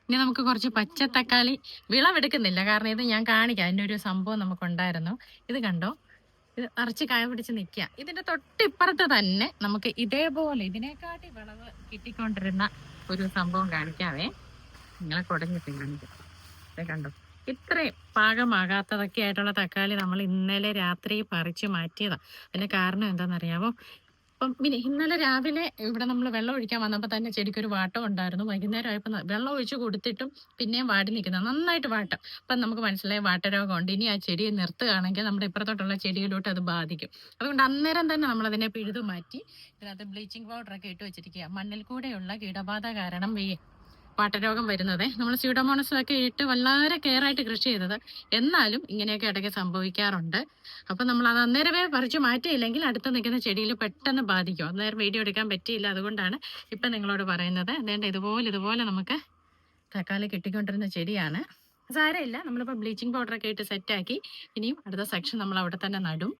ഇനി നമുക്ക് കുറച്ച് പച്ച തക്കാളി വിളവെടുക്കുന്നില്ല, കാരണം ഇത് ഞാൻ കാണിക്കാം. അതിൻ്റെ ഒരു സംഭവം നമുക്കുണ്ടായിരുന്നു. ഇത് കണ്ടോ, ഇത് നിറച്ച് കായ പിടിച്ച് നിൽക്കുക. ഇതിന്റെ തൊട്ടിപ്പുറത്ത് തന്നെ നമുക്ക് ഇതേപോലെ ഇതിനെക്കാട്ടി വിളവ് കിട്ടിക്കൊണ്ടിരുന്ന ഒരു സംഭവം കാണിക്കാവേ. നിങ്ങളെ കുടഞ്ഞിട്ടില്ല, കണ്ടോ. ഇത്രയും പാകമാകാത്തതൊക്കെ ആയിട്ടുള്ള തക്കാളി നമ്മൾ ഇന്നലെ രാത്രി പറിച്ചു മാറ്റിയതാ. അതിന്റെ കാരണം എന്താണെന്നറിയാമോ? അപ്പം പിന്നെ ഇന്നലെ രാവിലെ ഇവിടെ നമ്മൾ വെള്ളം ഒഴിക്കാൻ വന്നപ്പോൾ തന്നെ ചെടിക്ക് ഒരു വാട്ടം ഉണ്ടായിരുന്നു. വൈകുന്നേരം ആയപ്പോൾ വെള്ളം ഒഴിച്ച് കൊടുത്തിട്ടും പിന്നെയും വാടി നിൽക്കുന്നത്, നന്നായിട്ട് വാട്ടം. അപ്പം നമുക്ക് മനസ്സിലായി വാട്ടരോഗമുണ്ട്. ഇനി ആ ചെടി നിർത്തുകയാണെങ്കിൽ നമ്മുടെ ഇപ്പുറത്തോട്ടുള്ള ചെടിയിലോട്ട് അത് ബാധിക്കും. അതുകൊണ്ട് അന്നേരം തന്നെ നമ്മൾ അതിനെ പിഴുതു മാറ്റി ഇതിനകത്ത് ബ്ലീച്ചിങ് പൗഡറൊക്കെ ഇട്ട് വെച്ചിരിക്കുക. മണ്ണിൽ കൂടെയുള്ള കീടബാധ കാരണം വാട്ടരോഗം വരുന്നത്. നമ്മൾ സ്യൂഡോമോണസ് ഒക്കെ ഇട്ട് വളരെ കെയർ ആയിട്ട് കൃഷി ചെയ്തത്, എന്നാലും ഇങ്ങനെയൊക്കെ ഇടയ്ക്ക് സംഭവിക്കാറുണ്ട്. അപ്പൊ നമ്മൾ അത് അന്നേരമേ പറിച്ചു മാറ്റിയില്ലെങ്കിൽ അടുത്ത് നിൽക്കുന്ന ചെടിയിൽ പെട്ടെന്ന് ബാധിക്കും. അന്നേരം വീഡിയോ എടുക്കാൻ പറ്റിയില്ല, അതുകൊണ്ടാണ് ഇപ്പൊ നിങ്ങളോട് പറയുന്നത്. അതുകൊണ്ട് ഇതുപോലെ നമുക്ക് തക്കാളി കിട്ടിക്കൊണ്ടിരുന്ന ചെടിയാണ്. സാരമില്ല, നമ്മളിപ്പോൾ ബ്ലീച്ചിങ് പൗഡറൊക്കെ ഇട്ട് സെറ്റാക്കി. ഇനിയും അടുത്ത സെക്ഷൻ നമ്മൾ അവിടെ തന്നെ നടും.